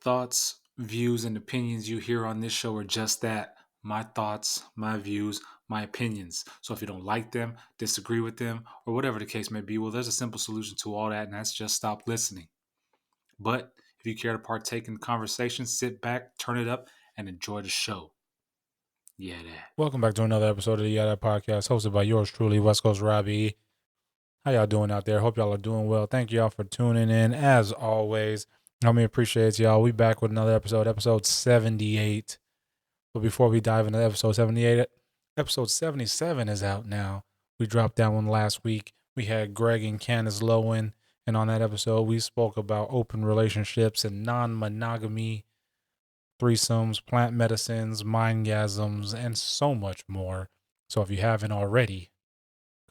thoughts, views, and opinions you hear on this show are just that: my thoughts, my views, my opinions. So if you don't like them, disagree with them, or whatever the case may be, well, there's a simple solution to all that, and that's just stop listening. But if you care to partake in the conversation, sit back, turn it up, and enjoy the show. YeahDat. Welcome back to another episode of the YeahDat podcast, hosted by yours truly, West Coast Robbie. How y'all doing out there? Hope y'all are doing well. Thank y'all for tuning in. As always, I appreciate y'all. We back with another episode 78. But before we dive into episode 78, episode 77 is out now. We dropped that one last week. We had Greg and Candace Lowen, and on that episode, we spoke about open relationships and non-monogamy, threesomes, plant medicines, mindgasms, and so much more. So if you haven't already,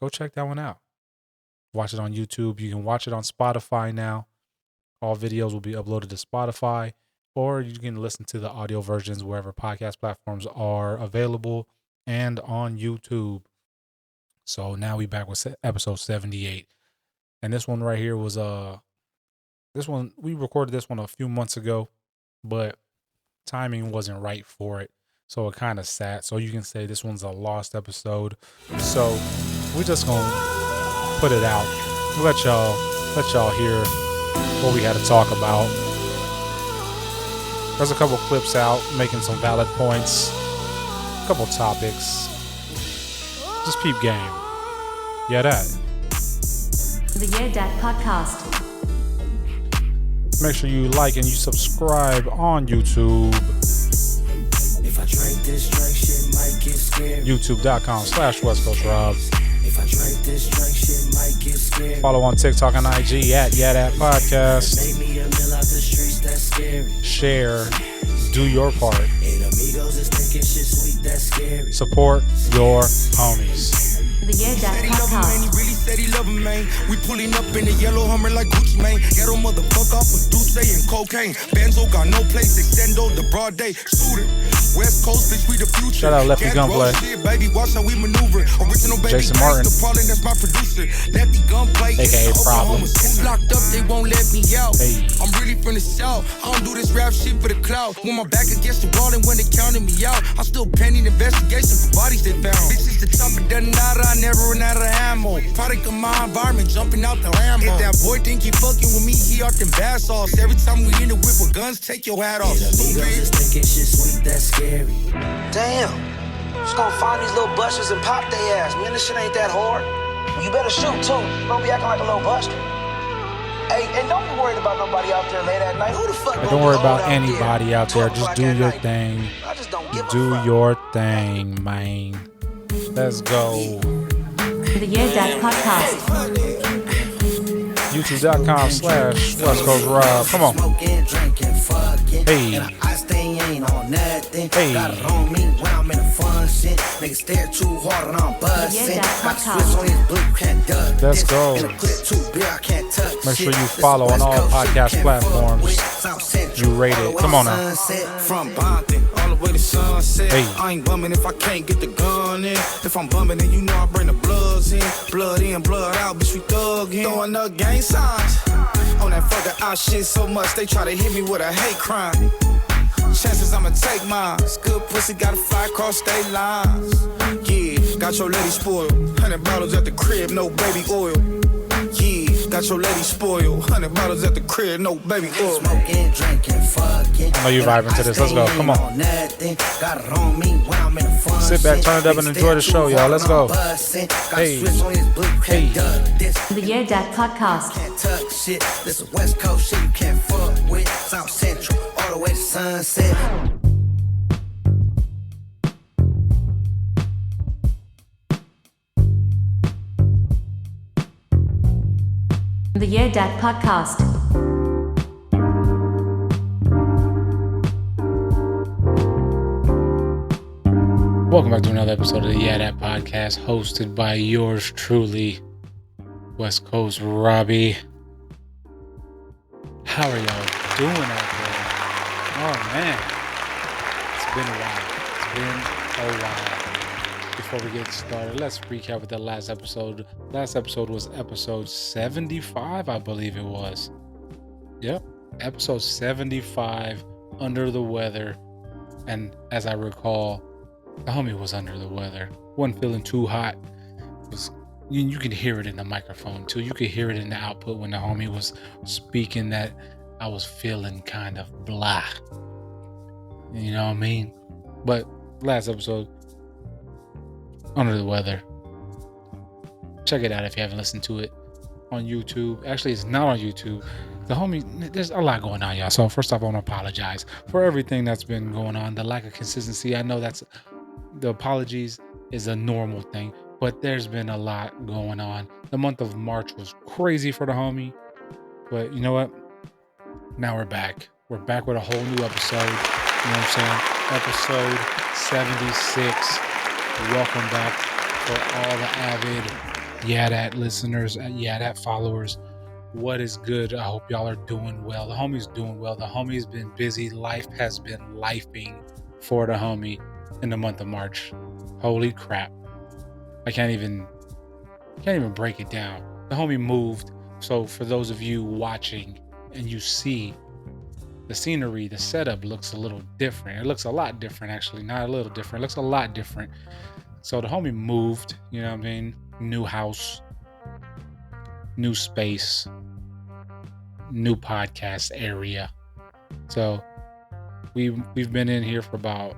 go check that one out. Watch it on YouTube. You can watch it on Spotify now. All videos will be uploaded to Spotify, or you can listen to the audio versions wherever podcast platforms are available and on YouTube. So now we back with episode 78. And this one right here was we recorded this one a few months ago, but timing wasn't right for it. So it kind of sat. So you can say this one's a lost episode. So we're just going to put it out. Let y'all hear what we had to talk about. There's a couple clips out making some valid points, a couple topics. Just peep game. YeahDat. The YeahDat podcast. Make sure you like and you subscribe on YouTube. If I drink this drink, shit might get scary. YouTube.com/West Coast Rob. If I drink this drink, shit might get scary. Follow on TikTok and IG at YeahDat Podcast. Make me a meal out the streets, that's scary. Share. Do your part. Eight amigos is thinking shit sweet, that's scary. Support your homies. The YeahDat podcast. Really said he love him, man. We pulling up in the yellow Hummer like Gucci, man. Ghetto motherfucker off of Duce and cocaine. Benzo got no place, extendo the broad day. Shooter. West Coast, bitch, we the future. Shout out Lefty Gunplay. Shit, baby, watch how we maneuver. Original baby, Jason Martin. Paulin, that's my producer. Lefty Gunplay, AKA Problem. Locked up, they won't let me out. Hey. I'm really from the south. I don't do this rap shit for the clout. When my back against the wall and when they counted me out, I'm still pending investigation for bodies they found. Bitches the top, it doesn't matter. I never run out of ammo. Product of my environment, jumping out the Lambo. If that boy think he fucking with me, he out them bath sauce. Every time we in the whip with guns, take your hat off. Eight amigos is thinking shit sweet, that's scary. Damn. Just gonna find these little busters and pop their ass. Man, this shit ain't that hard. You better shoot too. Don't be acting like a little buster. Hey, and don't be worried about nobody out there late at night. Who the fuck But gonna don't be worry old about out anybody there? out there. 12 Just o'clock do at your night. thing. I just don't give a Do fuck. your thing, man. Let's go. The YeahDat podcast. YouTube.com/West Coast Rob. Come on. Smoking, drinking, fucking. Hey. And I stay ain't on nothing. Hey. Got it on me when I'm in a fun shit. Niggas stare too hard and I'm busting. YeahDat Got the podcast. switch on his blue, can't duck. Let's this. go. And the clip too big, I can't touch Make sure shit. you This follow on West all Coast shit, podcast can't platforms. fuck with. South Central, You rate it. all the way Come to on now. sunset. From Bonton all the way to Sunset. Hey. I ain't bumming if I can't get the gun in. If I'm bumming, then you know I bring the bloods in. Blood in, blood out, bitch, we thuggin'. Throwing up gang signs. On that fucking out shit so much, they try to hit me with a hate crime. Chances I'ma take mine. It's good pussy, gotta fly across state lines. Yeah, got your lady spoiled. 100 bottles at the crib, no baby oil. Yeah, got your lady spoiled. 100 bottles at the crib, no baby oil. Smoking, drinking, fucking. I know you vibing to this. Let's go. Come on. Got it on me when I'm in a fun Sit back, shit. turn it up, and enjoy the show, y'all. Let's go. Hey. Hey. The YeahDat podcast. Can't touch shit. This is West Coast shit you can't fuck with. South Central, all the way to Sunset. The YeahDat podcast. Welcome back to another episode of the YeahDat podcast, hosted by yours truly, West Coast Robbie. How are y'all doing out there? Oh man, it's been a while. Before we get started, let's recap with the last episode. Last episode was episode 75, I believe it was. Yep, episode 75, Under the Weather. And as I recall, the homie was under the weather. Wasn't feeling too hot. You could hear it in the microphone too. You could hear it in the output when the homie was speaking that I was feeling kind of blah. You know what I mean? But last episode, Under the Weather. Check it out if you haven't listened to it on YouTube. Actually, it's not on YouTube. The homie, there's a lot going on, y'all. So first off, I want to apologize for everything that's been going on. The lack of consistency. I know that's the apologies is a normal thing, but there's been a lot going on. The month of March was crazy for the homie, but you know what? Now we're back. We're back with a whole new episode. You know what I'm saying? Episode 76. Welcome back for all the avid YeahDat listeners, YeahDat followers. What is good? I hope y'all are doing well. The homie's doing well. The homie's been busy. Life has been lifing for the homie in the month of March. Holy crap. I can't even break it down. The homie moved. So for those of you watching and you see the scenery, the setup looks a little different. It looks a lot different, actually. Not a little different. It looks a lot different. So the homie moved, you know what I mean? New house, new space, new podcast area. So we've been in here for about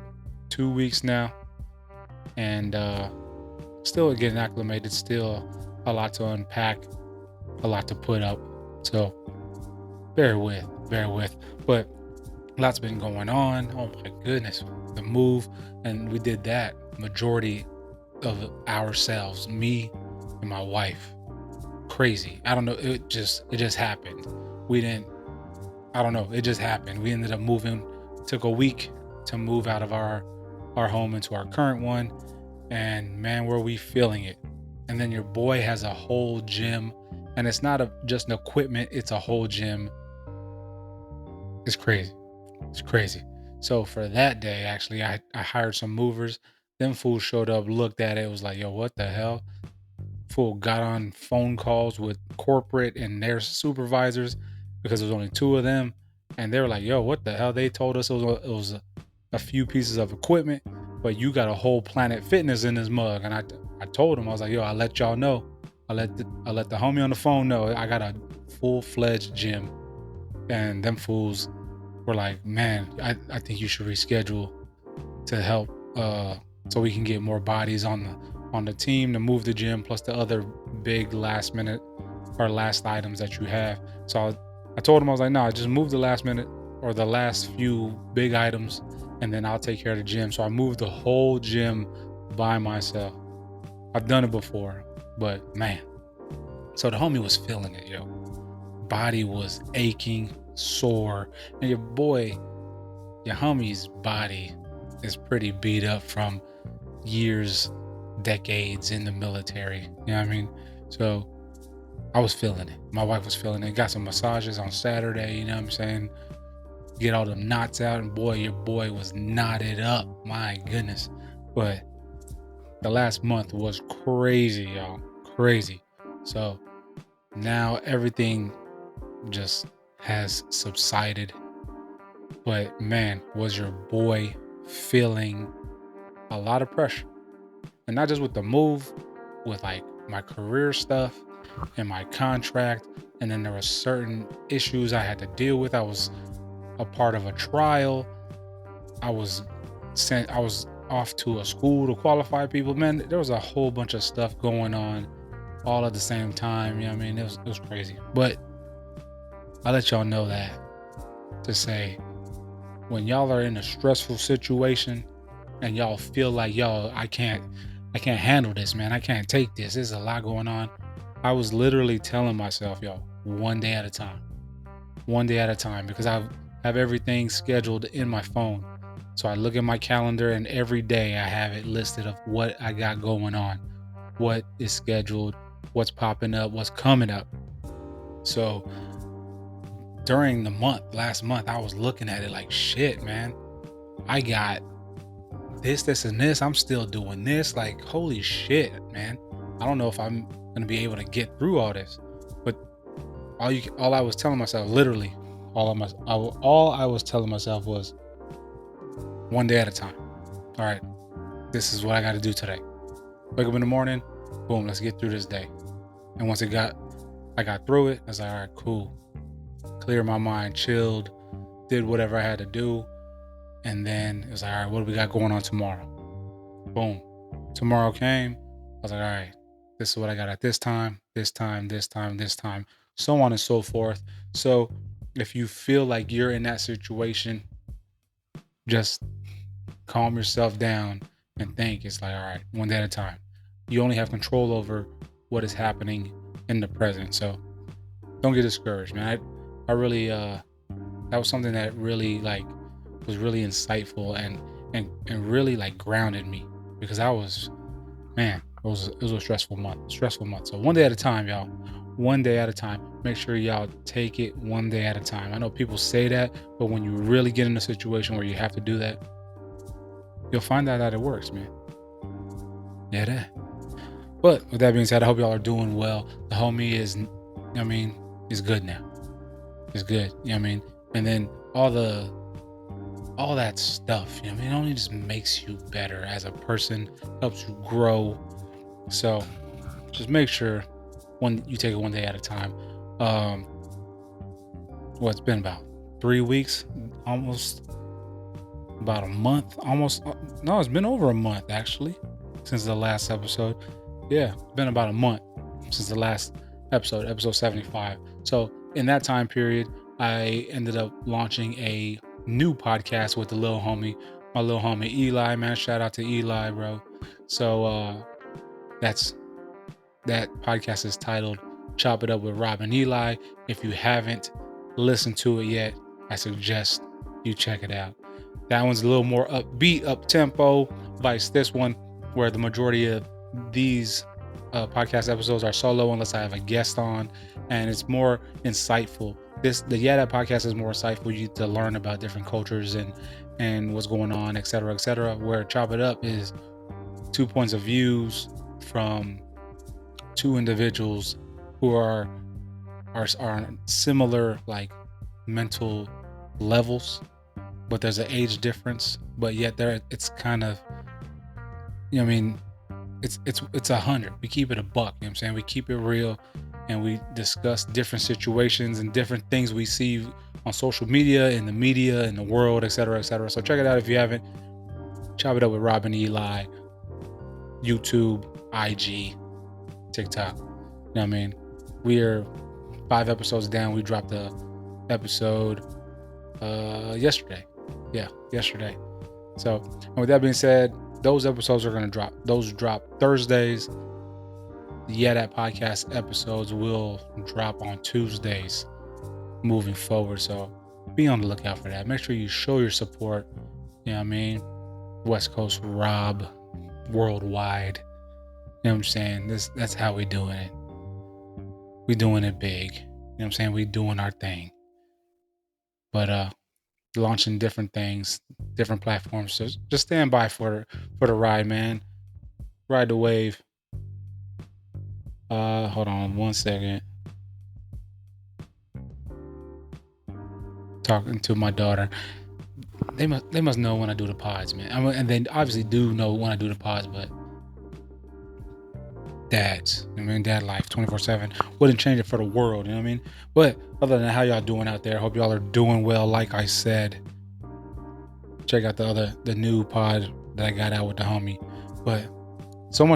2 weeks now, and still getting acclimated. Still a lot to unpack, a lot to put up. So bear with. But lots been going on. Oh my goodness, the move, and we did that majority of ourselves, me and my wife. Crazy. I don't know. It just happened. It just happened. We ended up moving. Took a week to move out of our home into our current one. And man, were we feeling it. And then your boy has a whole gym, and it's not just an equipment. It's a whole gym. It's crazy. So for that day, actually, I hired some movers. Them fools showed up, looked at it, was like, yo, what the hell? Fool got on phone calls with corporate and their supervisors because there was only 2 of them. And they were like, yo, what the hell? They told us it was a few pieces of equipment, but you got a whole Planet Fitness in this mug. And I told them, I was like, yo, I'll let y'all know. I let the homie on the phone know I got a full-fledged gym. And them fools were like, man, I think you should reschedule to help so we can get more bodies on the team to move the gym, plus the other big last items that you have. So I told him, I was like, no, just move the last minute or the last few big items, and then I'll take care of the gym. So I moved the whole gym by myself. I've done it before, but man. So the homie was feeling it, yo. Body was aching, sore, and your homie's body is pretty beat up from years, decades in the military. You know what I mean? So I was feeling it. My wife was feeling it. Got some massages on Saturday, you know what I'm saying? Get all them knots out, and boy, your boy was knotted up. My goodness. But the last month was crazy, y'all. Crazy. So now everything just has subsided. But man, was your boy feeling a lot of pressure. And not just with the move, with like my career stuff and my contract. And then there were certain issues I had to deal with. I was a part of a trial. I was off to a school to qualify people. Man, there was a whole bunch of stuff going on all at the same time. You know what I mean? It was crazy. But I let y'all know that to say, when y'all are in a stressful situation and y'all feel like, yo, I can't handle this, man. I can't take this. There's a lot going on. I was literally telling myself, yo, one day at a time, because I have everything scheduled in my phone. So I look at my calendar, and every day I have it listed of what I got going on, what is scheduled, what's popping up, what's coming up. So during the last month, I was looking at it like, shit, man, I got this, and this. I'm still doing this. Like, holy shit, man. I don't know if I'm going to be able to get through all this. But all I was telling myself, literally, all I was telling myself was one day at a time. All right, this is what I got to do today. Wake up in the morning, boom, let's get through this day. And once I got through it, I was like, all right, cool. Cleared my mind, chilled, did whatever I had to do. And then it was like, all right, what do we got going on tomorrow? Boom. Tomorrow came. I was like, all right, this is what I got at this time, so on and so forth. So if you feel like you're in that situation, just calm yourself down and think. It's like, all right, one day at a time. You only have control over what is happening in the present. So don't get discouraged, man. I really that was something that really was really insightful and really grounded me, because I was, man, it was a stressful month. So one day at a time, y'all. One day at a time. Make sure y'all take it one day at a time. I know people say that, but when you really get in a situation where you have to do that, you'll find out that it works, man. YeahDat. But with that being said, I hope y'all are doing well. The homie is good now. It's good. And then all that stuff, it only just makes you better as a person, helps you grow. So just make sure you take it one day at a time. It's been about 3 weeks, almost about a month, no, it's been over a month actually, since the last episode. Yeah, it's been about a month since the last episode 75. So in that time period, I ended up launching a new podcast with my little homie Eli, man. Shout out to Eli, bro. So that podcast is titled Chop It Up with Rob and Eli. If you haven't listened to it yet, I suggest you check it out. That one's a little more upbeat, up tempo, vice this one, where the majority of these podcast episodes are solo unless I have a guest on, and it's more insightful. The YeahDat podcast is more insightful. You get to learn about different cultures and what's going on, etc., etc. Where Chop It Up is 2 points of views from 2 individuals who are on similar mental levels, but there's an age difference. But yet it's kind of, it's 100. We keep it a buck. You know what I'm saying? We keep it real, and we discuss different situations and different things we see on social media, in the media, in the world, etc., etc. So check it out if you haven't. Chop It Up with Rob and Eli. YouTube, IG, TikTok. You know what I mean? We're 5 episodes down. We dropped the episode yesterday. Yeah, yesterday. So, and with that being said, those episodes are going to drop. Those drop Thursdays. The YeahDat podcast episodes will drop on Tuesdays moving forward. So be on the lookout for that. Make sure you show your support. You know what I mean? West Coast Rob worldwide. You know what I'm saying? That's how we doing it. We doing it big. You know what I'm saying? We doing our thing. But launching different things, different platforms. So just stand by for the ride, man. Ride the wave. Hold on 1 second. Talking to my daughter. They must know when I do the pods, man. And they obviously do know when I do the pods, but dad life 24/7 wouldn't change it for the world, you know what I mean? But other than how y'all doing out there, hope y'all are doing well. Like I said, check out the new pod that I got out with the homie. But so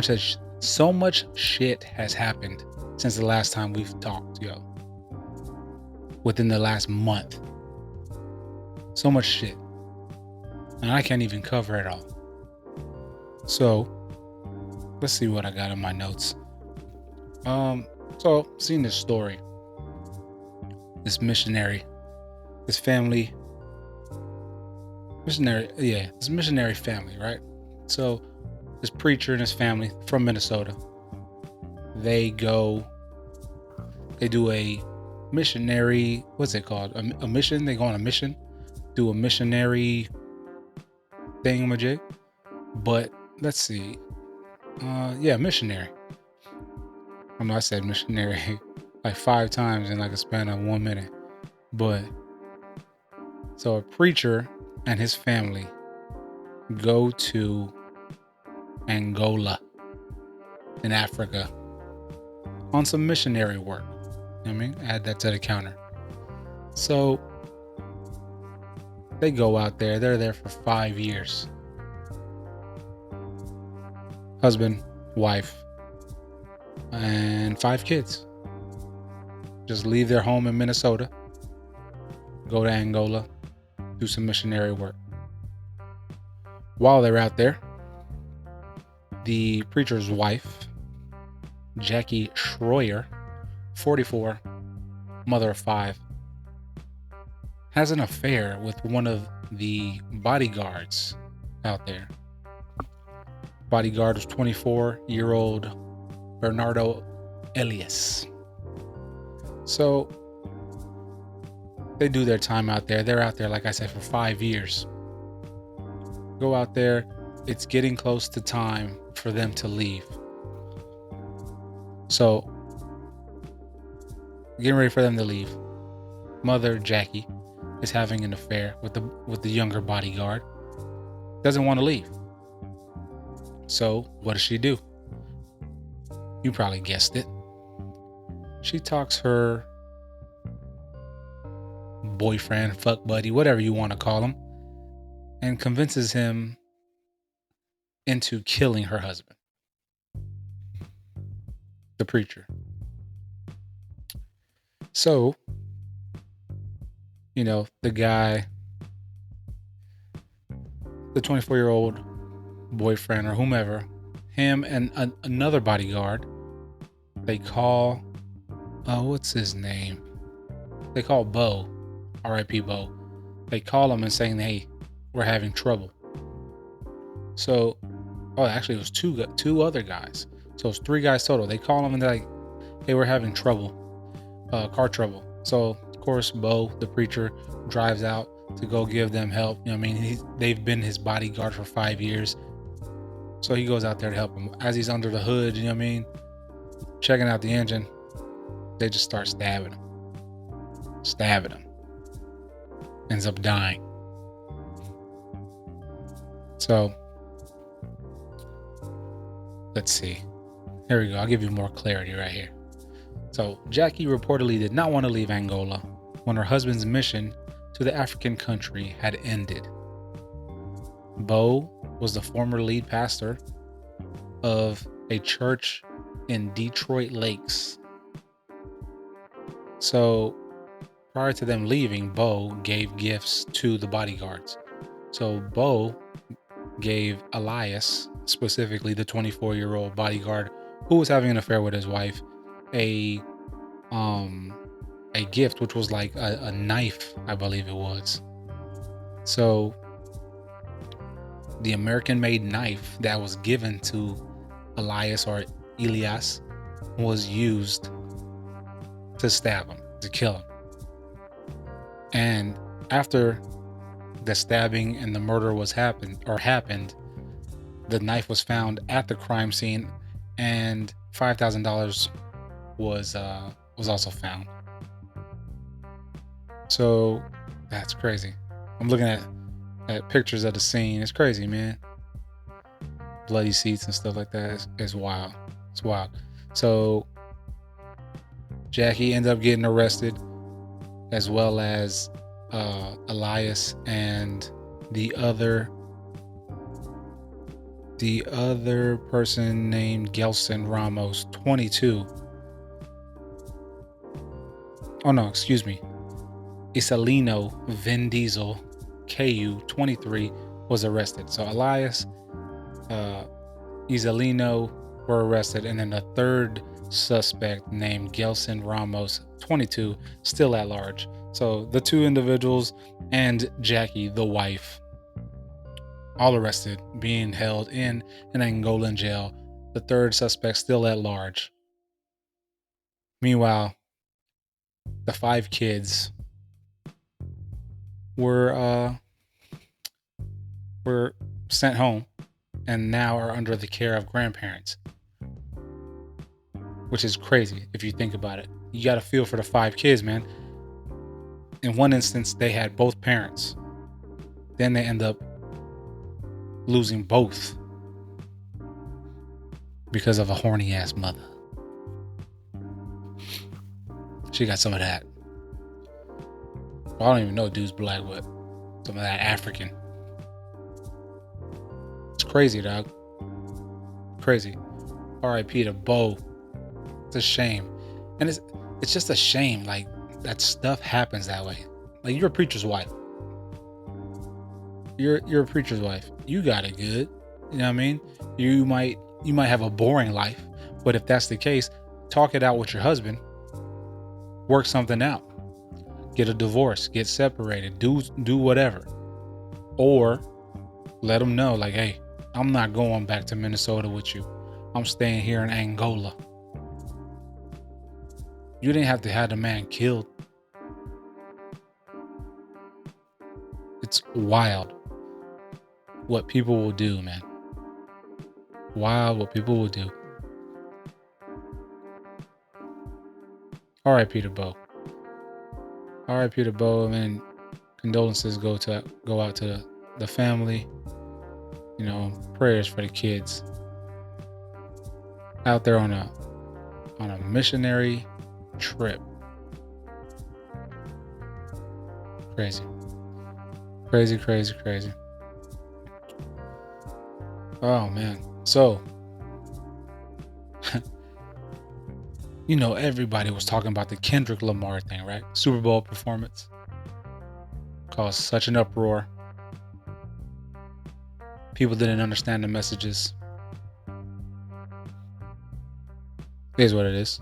much shit has happened since the last time we've talked, yo. Within the last month, so much shit, and I can't even cover it all. So let's see what I got in my notes. So seeing this story, this missionary family, right? So this preacher and his family from Minnesota, they do a missionary, what's it called? A mission. They go on a mission, do a missionary thingamajig. But let's see. Missionary. I said missionary like 5 times in a span of 1 minute. But So a preacher and his family go to Angola in Africa on some missionary work. I mean, add that to the counter. So they go out there. They're there for 5 years. Husband, wife, and 5 kids. Just leave their home in Minnesota, go to Angola, do some missionary work. While they're out there, the preacher's wife, Jackie Schroyer, 44, mother of 5, has an affair with one of the bodyguards out there. Bodyguard was 24-year-old Bernardo Elias. So they do their time out there. They're out there, like I said, for 5 years. Go out there. It's getting close to time for them to leave. So getting ready for them to leave. Mother Jackie is having an affair with the younger bodyguard. Doesn't want to leave. So what does she do? You probably guessed it. She talks her boyfriend, fuck buddy, whatever you want to call him, and convinces him into killing her husband, the preacher. So, the guy, the 24-year-old boyfriend or whomever, him and another bodyguard, they call, what's his name? They call Bo, R.I.P. Bo. They call him and saying, hey, we're having trouble. So, actually it was two other guys. So it's 3 guys total. They call him and they're like, hey, we're having trouble, car trouble. So of course, Bo, the preacher, drives out to go give them help. They've been his bodyguard for 5 years. So he goes out there to help him. As he's under the hood, checking out the engine, they just start stabbing him. Ends up dying. So, let's see. Here we go. I'll give you more clarity right here. So, Jackie reportedly did not want to leave Angola when her husband's mission to the African country had ended. Bo was the former lead pastor of a church in Detroit Lakes. So, prior to them leaving, Bo gave gifts to the bodyguards. So Bo gave Elias, specifically the 24-year-old bodyguard who was having an affair with his wife, a gift, which was like a knife, I believe it was. So the American-made knife that was given to Elias or Elias was used to stab him, to kill him. And after the stabbing and the murder happened, the knife was found at the crime scene, and $5,000 was also found. So that's crazy. I'm looking at pictures of the scene. It's crazy, man. Bloody seats and stuff like that. It's wild. It's wild. So Jackie ended up getting arrested, as well as Elias and the other person named Gelson Ramos, 22. Oh no, excuse me. Isalino Vin Diesel, KU, 23, was arrested. So Elias, Isalino were arrested, and then the third suspect named Gelson Ramos, 22, still at large. So the 2 individuals and Jackie, the wife, all arrested, being held in an Angolan jail. The third suspect still at large. Meanwhile, the 5 kids were sent home and now are under the care of grandparents, which is crazy if you think about it. You got to feel for the 5 kids, man. in one instance, they had both parents. Then they end up losing both because of a horny ass mother. She got some of that. I don't even know dude's black, but some of that African. It's crazy, dog. Crazy. R.I.P. to Bo. It's a shame. And it's just a shame, like, that stuff happens that way. Like, you're a preacher's wife. You're a preacher's wife. You got it good. You know what I mean? You might have a boring life, but if that's the case, talk it out with your husband. Work something out. Get a divorce. Get separated. Do whatever. Or let them know, like, hey, I'm not going back to Minnesota with you. I'm staying here in Angola. You didn't have to have the man killed. It's wild what people will do, man. Wild what people will do. R.I.P. to Bo. R.I.P. to Bo, and condolences go out to the family. You know, prayers for the kids out there on a missionary trip. Crazy. Oh man. So you know, everybody was talking about the Kendrick Lamar thing, right? Super Bowl performance caused such an uproar. People didn't understand the messages. It is what it is.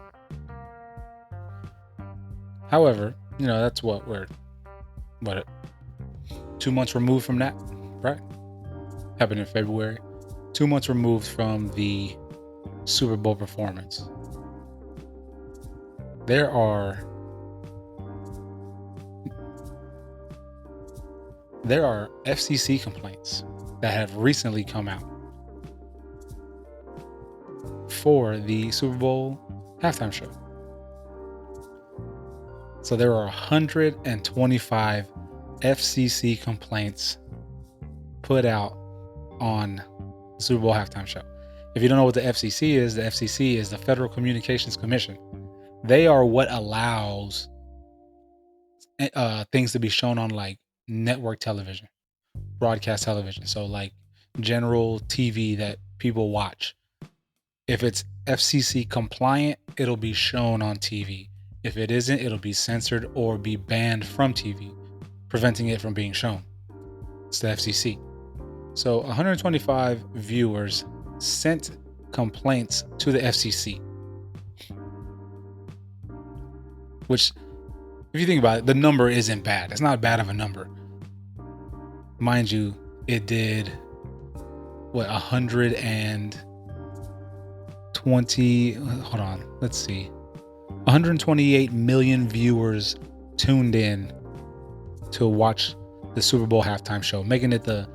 However, you know, that's what we're 2 months removed from that, right? Happened in February. 2 months removed from the Super Bowl performance. There are FCC complaints that have recently come out for the Super Bowl halftime show. So there are 125 FCC complaints put out on the Super Bowl halftime show. If you don't know what the FCC is the Federal Communications Commission. They are what allows things to be shown on like network television, broadcast television. So like general TV that people watch. If it's FCC compliant, it'll be shown on TV. If it isn't, it'll be censored or be banned from TV, preventing it from being shown. It's the FCC. So 125 viewers sent complaints to the FCC. Which, if you think about it, the number isn't bad. It's not bad of a number. Mind you, it did, 128 million viewers tuned in to watch the Super Bowl halftime show, making it the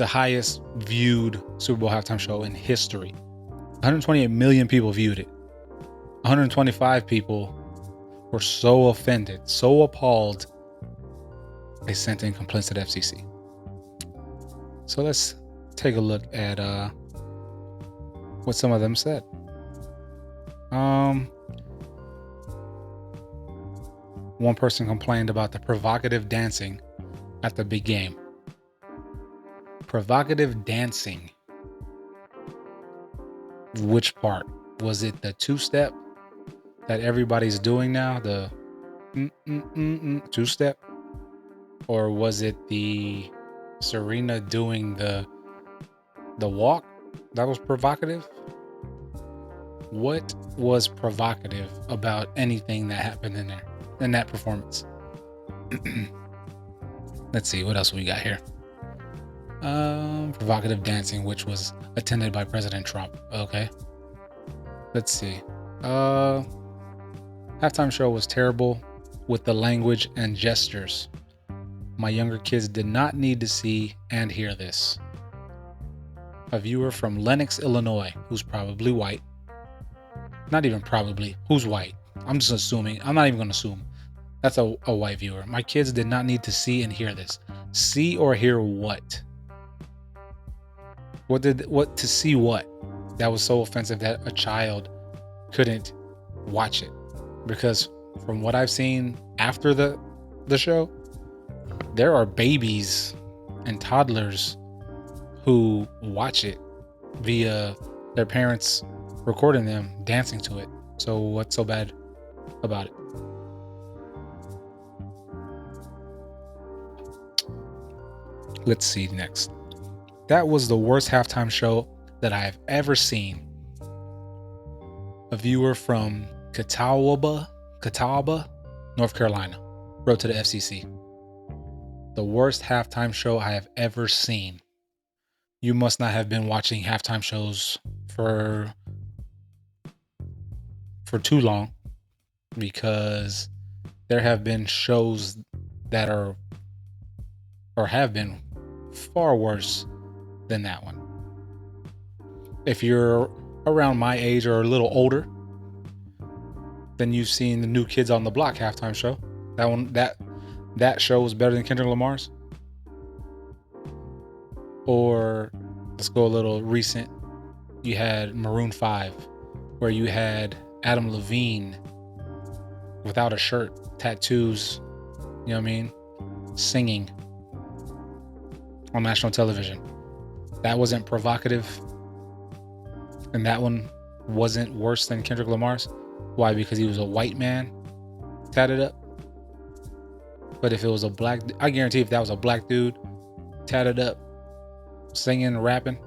highest viewed Super Bowl halftime show in history. 128 million people viewed it. 125 people were so offended, so appalled, they sent in complaints to the FCC. So let's take a look at what some of them said. One person complained about the provocative dancing at the big game. Provocative dancing. Which part? Was it the two-step that everybody's doing now? The two-step? Or was it the Serena doing the walk that was provocative? What was provocative about anything that happened in that performance? Let's see, what else we got here? Provocative dancing, which was attended by President Trump. Okay. Let's see. Halftime show was terrible with the language and gestures. My younger kids did not need to see and hear this. A viewer from Lenox, Illinois, who's probably white. Not even probably, who's white. I'm just assuming. I'm not even going to assume. That's a white viewer. My kids did not need to see and hear this. See or hear what? What to see what? That was so offensive that a child couldn't watch it. Because from what I've seen after the show, there are babies and toddlers who watch it via their parents recording them dancing to it. So what's so bad about it? Let's see next. That was the worst halftime show that I have ever seen. A viewer from Catawba, North Carolina, wrote to the FCC. The worst halftime show I have ever seen. You must not have been watching halftime shows for too long, because there have been shows that are or have been far worse than that one. If you're around my age or a little older, then you've seen the New Kids on the Block halftime show. That show was better than Kendrick Lamar's. Or let's go a little recent. You had Maroon 5, where you had Adam Levine without a shirt, tattoos, you know what I mean, singing on national television. That wasn't provocative, and that one wasn't worse than Kendrick Lamar's. Why? Because he was a white man tatted up. But if it was a black, I guarantee if that was a black dude tatted up, singing, rapping,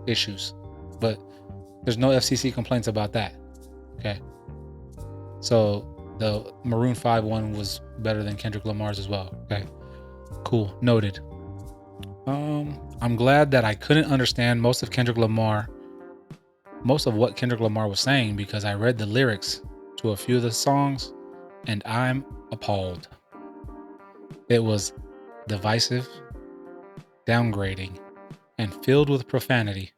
issues. But there's no FCC complaints about that. Okay. So the Maroon 5 one was better than Kendrick Lamar's as well. Okay. Cool. Noted. I'm glad that I couldn't understand most of what Kendrick Lamar was saying, because I read the lyrics to a few of the songs and I'm appalled. It was divisive, downgrading, and filled with profanity.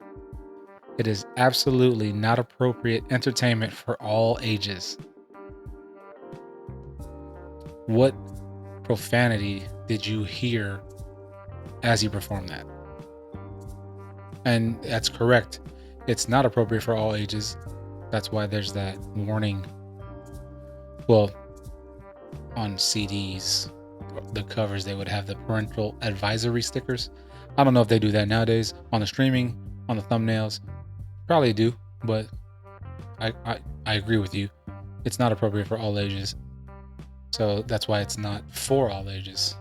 It is absolutely not appropriate entertainment for all ages. What profanity did you hear as he performed that? And that's correct. It's not appropriate for all ages. That's why there's that warning. Well, on CDs, the covers, they would have the parental advisory stickers. I don't know if they do that nowadays. On the streaming, on the thumbnails, probably do, but I agree with you. It's not appropriate for all ages. So that's why it's not for all ages.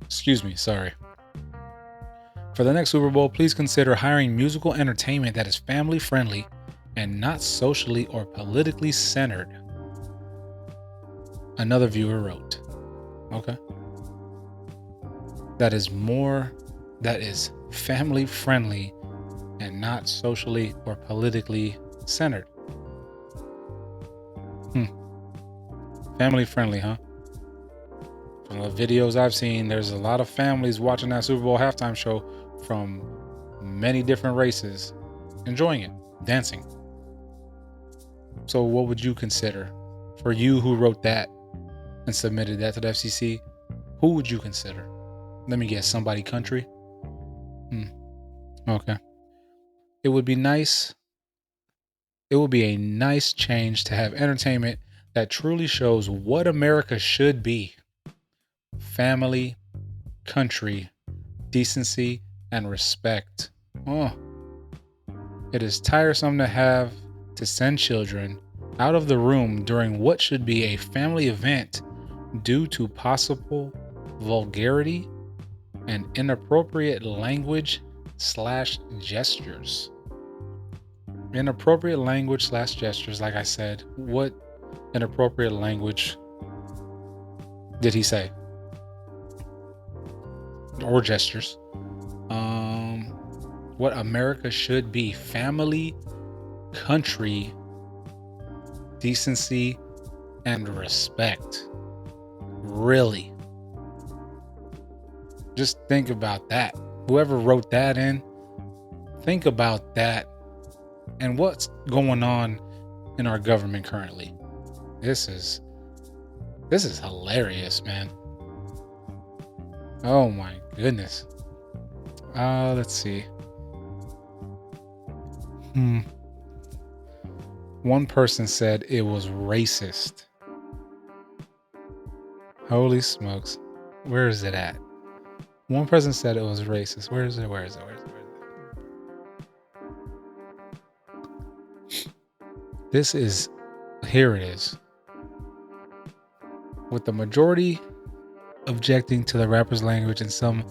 Excuse me, sorry. For the next Super Bowl, please consider hiring musical entertainment that is family friendly and not socially or politically centered. Another viewer wrote. Okay. That is family friendly and not socially or politically centered. Family friendly, huh? From the videos I've seen, there's a lot of families watching that Super Bowl halftime show from many different races, enjoying it, dancing. So what would you consider? For you who wrote that and submitted that to the FCC, who would you consider? Let me guess, somebody country? Okay. It would be nice. It would be a nice change to have entertainment that truly shows what America should be. Family, country, decency, and respect. It is tiresome to have to send children out of the room during what should be a family event due to possible vulgarity and inappropriate language/gestures. Inappropriate language/gestures, like I said. What inappropriate language did he say? Or gestures? What America should be: family, country, decency, and respect. Really? Just think about that. Whoever wrote that in, think about that and what's going on in our government currently. This is hilarious, man. Oh my goodness. Let's see. One person said it was racist. Holy smokes. Where is it at? One person said it was racist. Where is it? This is, here it is. With the majority objecting to the rapper's language, and some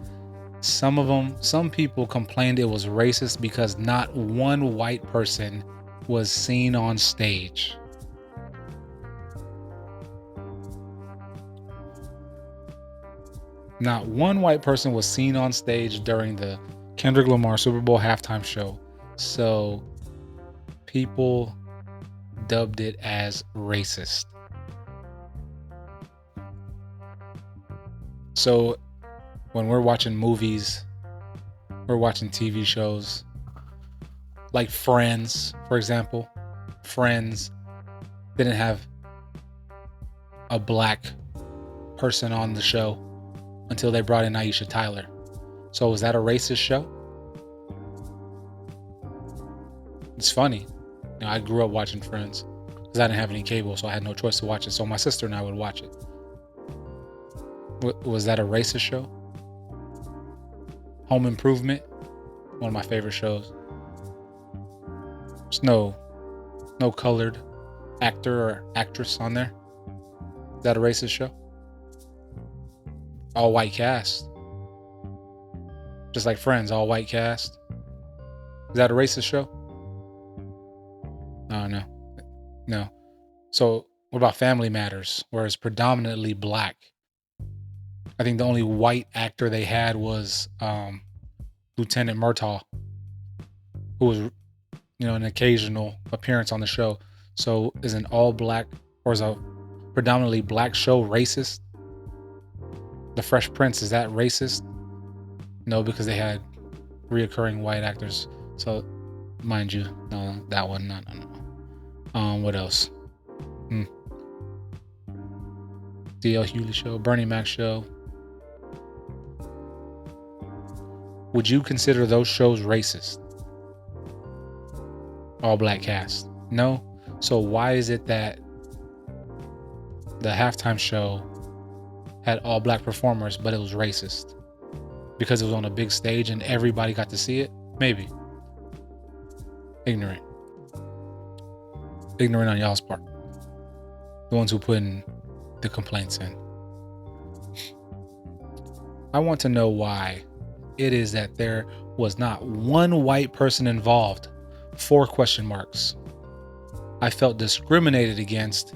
people complained it was racist because not one white person was seen on stage. Not one white person was seen on stage during the Kendrick Lamar Super Bowl halftime show. So people dubbed it as racist. So when we're watching movies, we're watching TV shows like Friends, for example. Friends didn't have a black person on the show until they brought in Aisha Tyler. So was that a racist show? It's funny. You know, I grew up watching Friends because I didn't have any cable, so I had no choice to watch it. So my sister and I would watch it. Was that a racist show? Home Improvement, one of my favorite shows. There's no colored actor or actress on there. Is that a racist show? All white cast. Just like Friends, all white cast. Is that a racist show? No. So what about Family Matters, where it's predominantly black? I think the only white actor they had was Lieutenant Murtaugh, who was, an occasional appearance on the show. So is an all black, or is a predominantly black show racist? The Fresh Prince, is that racist? No, because they had reoccurring white actors. So, mind you, no, that one, no. What else? D.L. Hewley show, Bernie Mac show. Would you consider those shows racist? All black cast? No. So why is it that the halftime show had all black performers, but it was racist? Because it was on a big stage and everybody got to see it? Maybe. Ignorant on y'all's part. The ones who put in the complaints in. I want to know why it is that there was not one white person involved. 4 question marks. I felt discriminated against.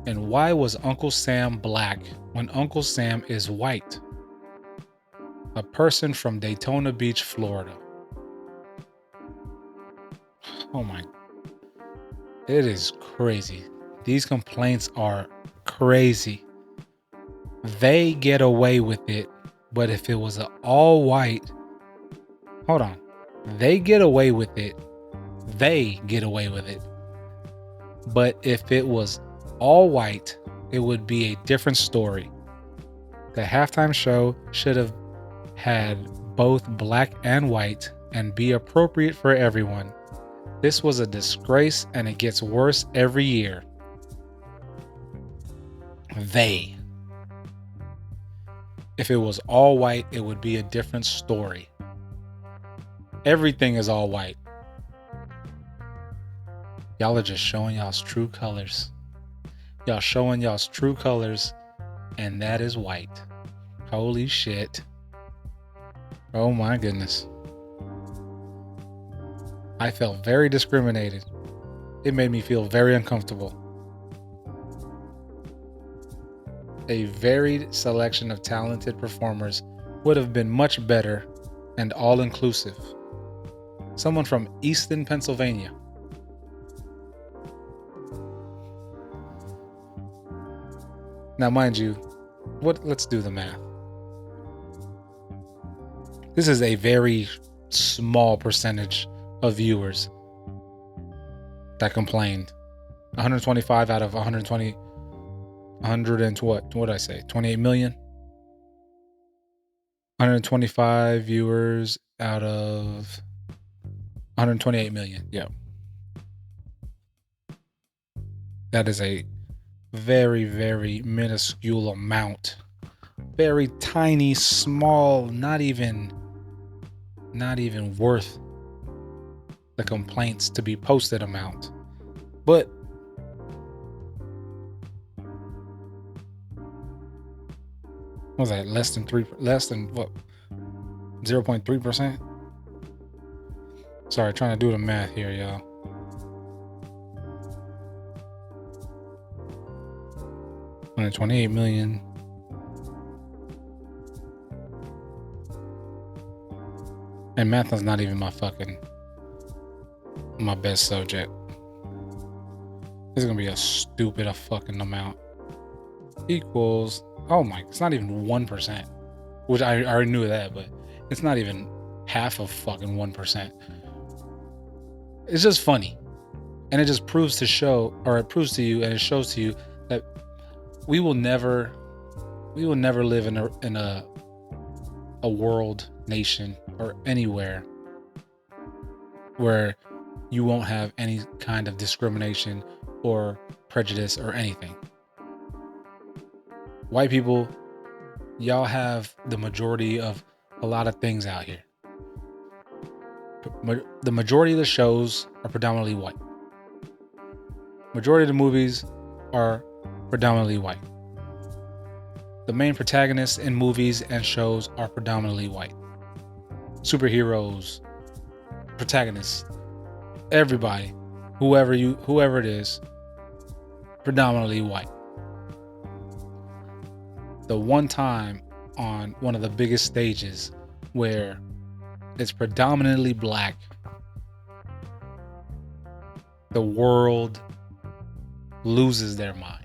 And why was Uncle Sam black when Uncle Sam is white? A person from Daytona Beach, Florida. Oh my. It is crazy. These complaints are crazy. They get away with it, but if it was an all white, hold on. They get away with it. But if it was all white, it would be a different story. The halftime show should have had both black and white and be appropriate for everyone. This was a disgrace and it gets worse every year. If it was all white, it would be a different story. Everything is all white. Y'all are just showing y'all's true colors. Y'all showing y'all's true colors, and that is white. Holy shit. Oh my goodness. I felt very discriminated. It made me feel very uncomfortable. A varied selection of talented performers would have been much better and all-inclusive. Someone from Easton, Pennsylvania. Now, mind you, let's do the math. This is a very small percentage of viewers that complained. 125 out of 120 100 and what did I say? 28 million? 125 viewers out of 128 million. Yeah. That is a very, very minuscule amount. Very tiny, small, not even worth the complaints to be posted amount. But what was that? Less than what? 0.3%? Sorry, trying to do the math here, y'all. $128 million. And math is not even my best subject. This is gonna be a stupid fucking amount. Equals, it's not even 1%. Which I already knew that, but it's not even half of fucking 1%. It's just funny. And it just proves to you and it shows to you that we will never live in a world, nation, or anywhere where you won't have any kind of discrimination or prejudice or anything. White people, y'all have the majority of a lot of things out here. The majority of the shows are predominantly white. Majority of the movies are predominantly white. The main protagonists in movies and shows are predominantly white. Superheroes, protagonists, everybody, whoever it is, predominantly white. The one time on one of the biggest stages where it's predominantly black, the world loses their mind.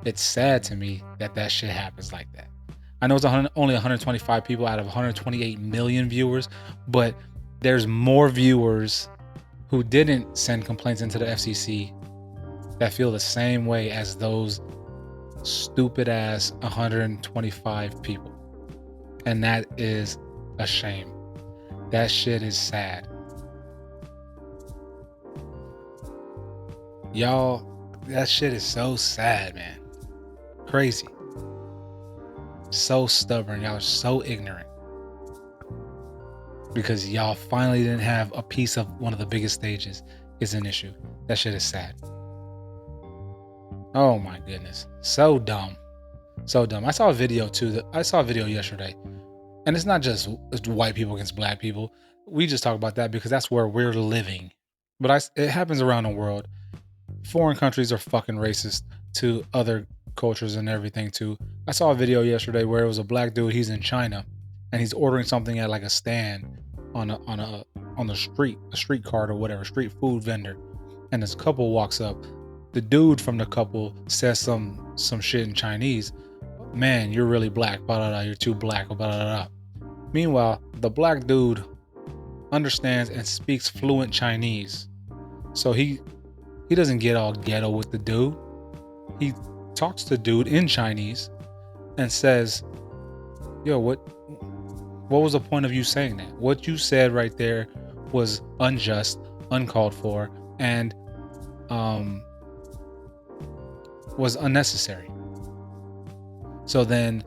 It's sad to me that shit happens like that. I know it's only 125 people out of 128 million viewers, but there's more viewers who didn't send complaints into the FCC that feel the same way as those stupid ass 125 people. And that is a shame. That shit is sad. Y'all, that shit is so sad, man. Crazy. So stubborn. Y'all are so ignorant. Because y'all finally didn't have a piece of one of the biggest stages is an issue. That shit is sad. Oh my goodness. So dumb. So dumb. I saw a video yesterday. And it's not just white people against black people. We just talk about that because that's where we're living. But it happens around the world. Foreign countries are fucking racist to other cultures and everything too. I saw a video yesterday where it was a black dude. He's in China and he's ordering something at like a stand on the street, a street cart or whatever, street food vendor. And this couple walks up. The dude from the couple says some shit in Chinese. Man, you're really black. Blah, blah, blah. You're too black. Blah, blah, blah. Meanwhile, the black dude understands and speaks fluent Chinese. So he doesn't get all ghetto with the dude. He talks to the dude in Chinese and says, yo, what was the point of you saying that? What you said right there was unjust, uncalled for, and was unnecessary. So then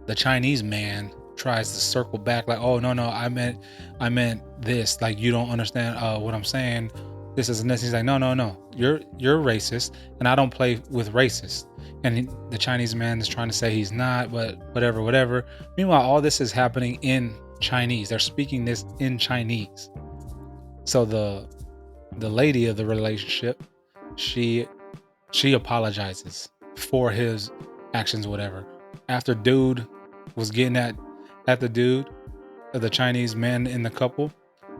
the Chinese man tries to circle back like, oh, no, I meant this. Like, you don't understand what I'm saying. This is necessary. He's like, no. You're racist, and I don't play with racists. And the Chinese man is trying to say he's not, but whatever. Meanwhile, all this is happening in Chinese. They're speaking this in Chinese. So the lady of the relationship, she apologizes for his actions, whatever. After dude was getting at the dude, the Chinese man in the couple,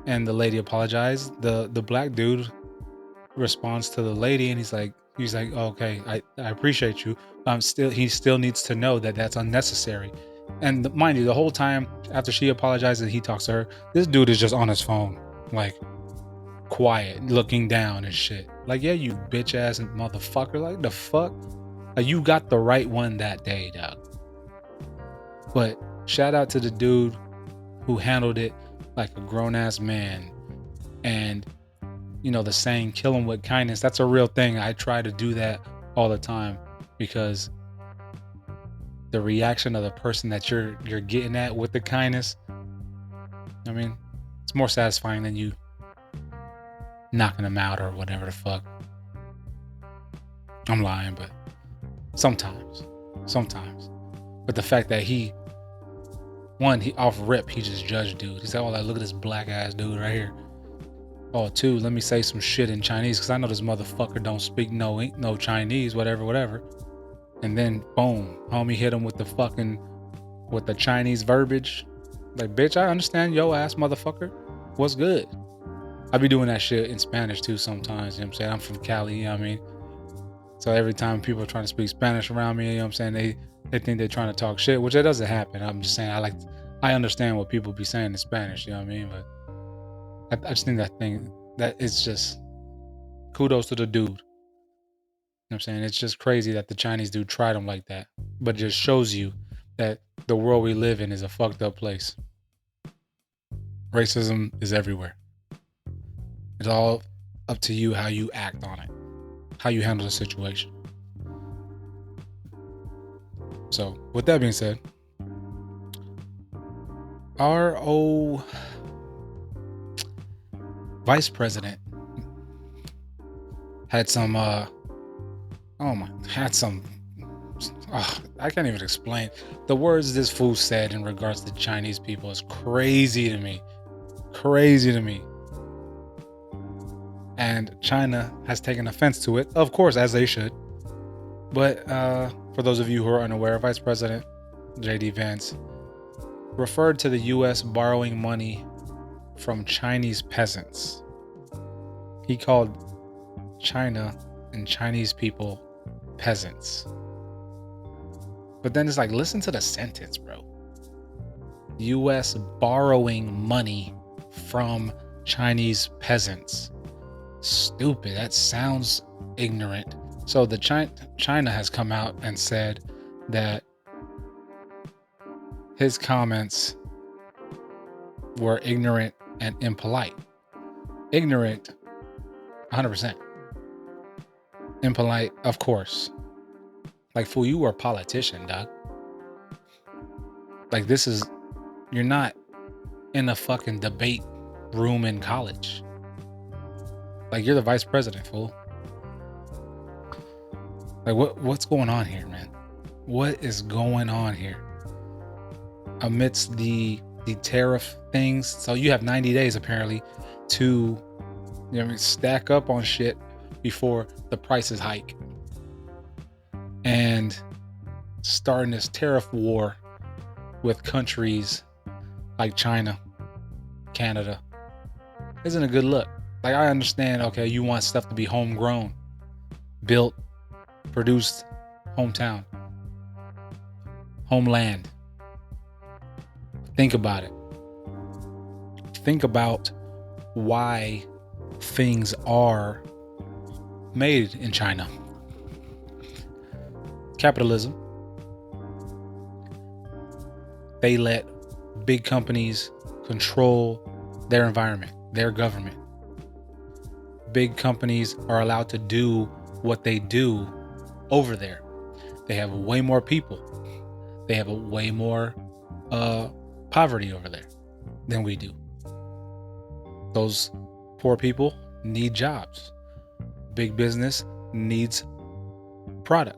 and the lady apologized, the black dude responds to the lady and he's like, oh, okay, I appreciate you. He still needs to know that that's unnecessary. And mind you, the whole time after she apologizes, he talks to her, this dude is just on his phone, like quiet, looking down and shit. Like, yeah, you bitch ass motherfucker. Like, the fuck? Like, you got the right one that day, dog. But shout out to the dude who handled it like a grown-ass man. And, you know, the saying, kill him with kindness, that's a real thing. I try to do that all the time, because the reaction of the person that you're getting at with the kindness, I mean, it's more satisfying than you knocking them out or whatever the fuck. I'm lying, but sometimes. But the fact that he off rip, he just judged dude. He said, oh, like, look at this black ass dude right here. Oh, two, let me say some shit in Chinese, because I know this motherfucker don't speak no Chinese, whatever. And then boom, homie hit him with the Chinese verbiage. Like, bitch, I understand yo ass motherfucker. What's good? I be doing that shit in Spanish too sometimes, you know what I'm saying? I'm from Cali, you know what I mean? So every time people are trying to speak Spanish around me, you know what I'm saying, they think they're trying to talk shit, which it doesn't happen. I'm just saying I understand what people be saying in Spanish, you know what I mean? But I just think that it's just kudos to the dude. You know what I'm saying? It's just crazy that the Chinese dude tried him like that. But it just shows you that the world we live in is a fucked up place. Racism is everywhere. It's all up to you how you act on it, how you handle the situation. So, with that being said, our old vice president had some I can't even explain the words this fool said in regards to Chinese people. Is crazy to me. And China has taken offense to it, of course, as they should. But for those of you who are unaware, Vice President J.D. Vance referred to the U.S. borrowing money from Chinese peasants. He called China and Chinese people peasants. But then it's like, listen to the sentence, bro. U.S. borrowing money from Chinese peasants. Stupid. That sounds ignorant. So the China has come out and said that his comments were ignorant and impolite. Ignorant, 100%. Impolite, of course. Like, fool, you are a politician, dog. Like, you're not in a fucking debate room in college. Like, you're the vice president, fool. Like, what's going on here, man? What is going on here? Amidst the tariff things, so you have 90 days apparently to, stack up on shit before the prices hike. And starting this tariff war with countries like China, Canada, isn't a good look. Like, I understand, okay, you want stuff to be homegrown, built, produced, hometown, homeland. Think about it. Think about why things are made in China. Capitalism. They let big companies control their environment, their government. Big companies are allowed to do what they do over there. They have way more people. They have a way more poverty over there than we do. Those poor people need jobs. Big business needs product.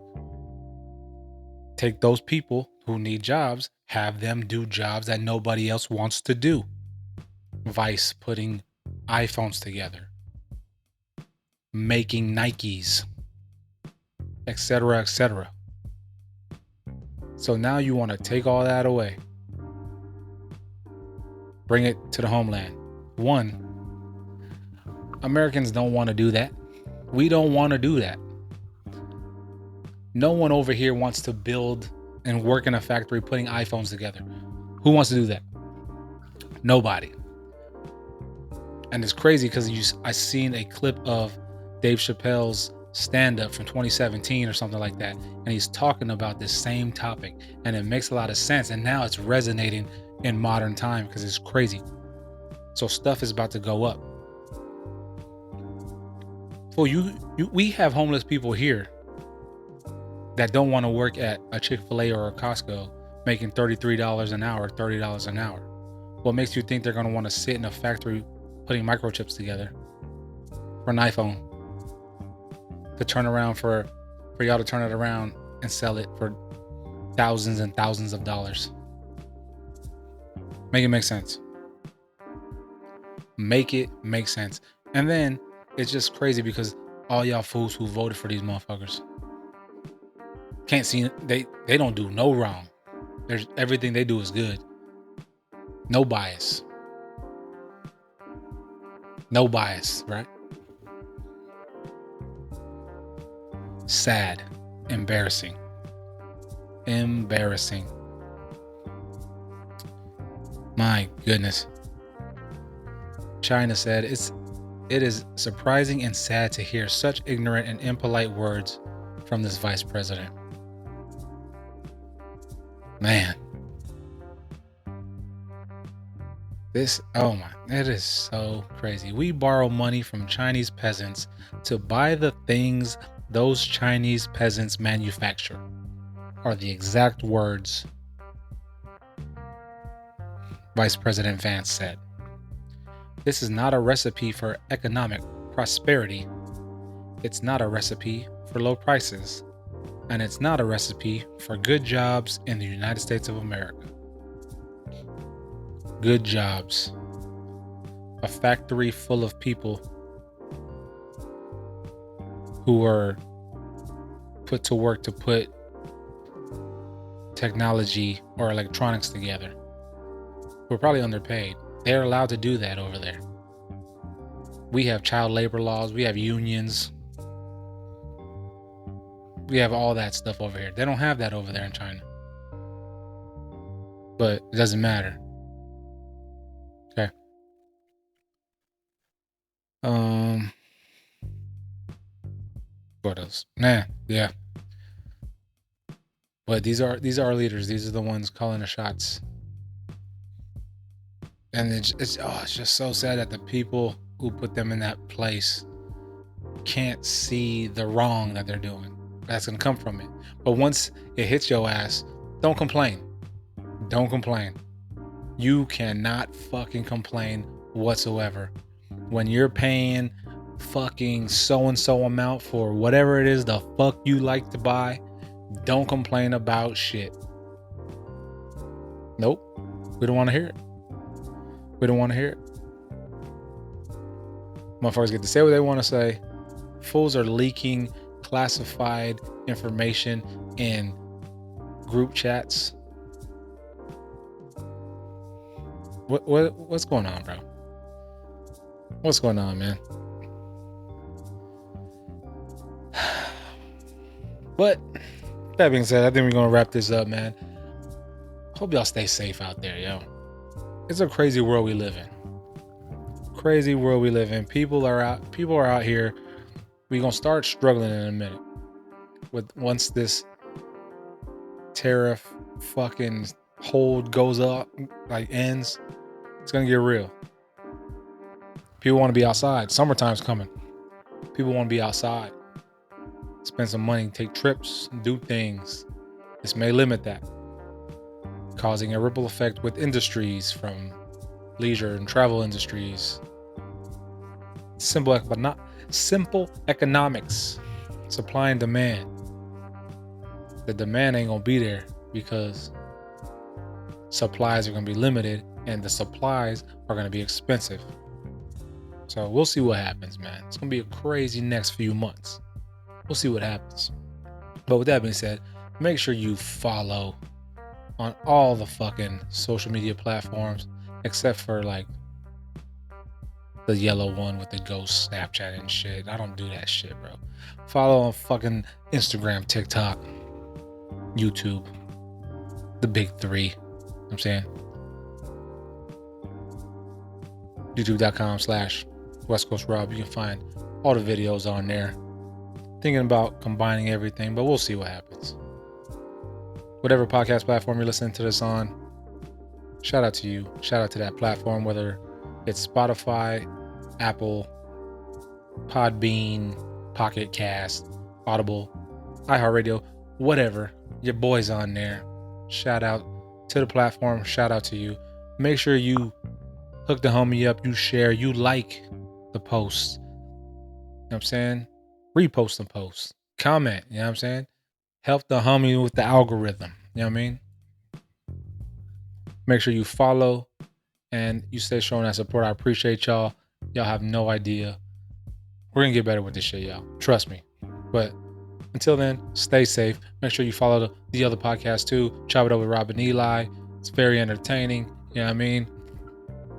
Take those people who need jobs, have them do jobs that nobody else wants to do. Vice putting iPhones together, making Nikes, etc., etc. So now you want to take all that away, bring it to the homeland. One, Americans don't want to do that. We don't want to do that. No one over here wants to build and work in a factory putting iPhones together. Who wants to do that? Nobody. And it's crazy because I seen a clip of Dave Chappelle's stand-up from 2017 or something like that, and he's talking about this same topic, and it makes a lot of sense, and now it's resonating in modern time because it's crazy. So stuff is about to go up. Well, we have homeless people here that don't want to work at a Chick-fil-A or a Costco making $33 an hour, $30 an hour. What makes you think they're going to want to sit in a factory putting microchips together for an iPhone to turn around for y'all to turn it around and sell it for thousands and thousands of dollars? Make it make sense. Make it make sense. And then it's just crazy because all y'all fools who voted for these motherfuckers can't see, they don't do no wrong. There's everything they do is good. No bias. No bias, right? Sad. Embarrassing. Embarrassing. My goodness. China said, it is surprising and sad to hear such ignorant and impolite words from this vice president. Man. It is so crazy. We borrow money from Chinese peasants to buy the things those Chinese peasants manufacture, are the exact words Vice President Vance said. This is not a recipe for economic prosperity. It's not a recipe for low prices. And it's not a recipe for good jobs in the United States of America. Good jobs. A factory full of people who were put to work to put technology or electronics together. We're probably underpaid. They're allowed to do that over there. We have child labor laws. We have unions. We have all that stuff over here. They don't have that over there in China. But it doesn't matter. Okay. What else? Yeah. But these are our leaders. These are the ones calling the shots. And it's just so sad that the people who put them in that place can't see the wrong that they're doing. That's gonna come from it. But once it hits your ass, don't complain. Don't complain. You cannot fucking complain whatsoever. When you're paying fucking so-and-so amount for whatever it is the fuck you like to buy, don't complain about shit. Nope. We don't want to hear it. We don't want to hear it. Motherfuckers get to say what they want to say. Fools are leaking classified information in group chats. What's going on, bro? What's going on, man? But that being said, I think we're gonna wrap this up, man. Hope y'all stay safe out there, yo. It's a crazy world we live in. Crazy world we live in. People are out here. We're gonna start struggling in a minute. Once this tariff fucking hold goes up, ends, it's gonna get real. People want to be outside. Summertime's coming. People want to be outside. Spend some money, take trips, do things. This may limit that, causing a ripple effect with industries from leisure and travel industries. Simple economics, supply and demand. The demand ain't gonna be there because supplies are gonna be limited and the supplies are gonna be expensive. So we'll see what happens, man. It's gonna be a crazy next few months. We'll see what happens. But with that being said, make sure you follow on all the fucking social media platforms, except for the yellow one with the ghost Snapchat and shit. I don't do that shit, bro. Follow on fucking Instagram, TikTok, YouTube, the big three. You know what I'm saying? YouTube.com/West Coast Rob. You can find all the videos on there. thinking about combining everything, but we'll see what happens. Whatever podcast platform you're listening to this on, shout out to you. Shout out to that platform, whether it's Spotify, Apple, Podbean, Pocket Cast, Audible, iHeartRadio, whatever. Your boy's on there. Shout out to the platform. Shout out to you. Make sure you hook the homie up. You share. You like the posts. You know what I'm saying? Repost the posts. Comment. You know what I'm saying? Help the homie with the algorithm. You know what I mean? Make sure you follow and you stay showing that support. I appreciate y'all. Y'all have no idea. We're going to get better with this shit, y'all. Trust me. But until then, stay safe. Make sure you follow the other podcast too. Chop It Up with Rob and Eli. It's very entertaining. You know what I mean?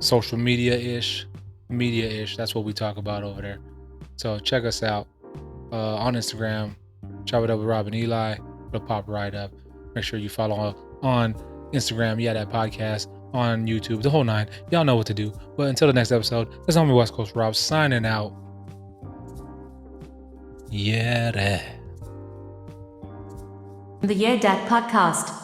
Social media-ish. Media-ish. That's what we talk about over there. So check us out on Instagram. Chop It Up with Rob and Eli. It'll pop right up. Make sure you follow on Instagram, YeahDat Podcast, on YouTube, the whole nine. Y'all know what to do. But until the next episode, this is homie West Coast Rob signing out. YeahDat. The YeahDat Podcast.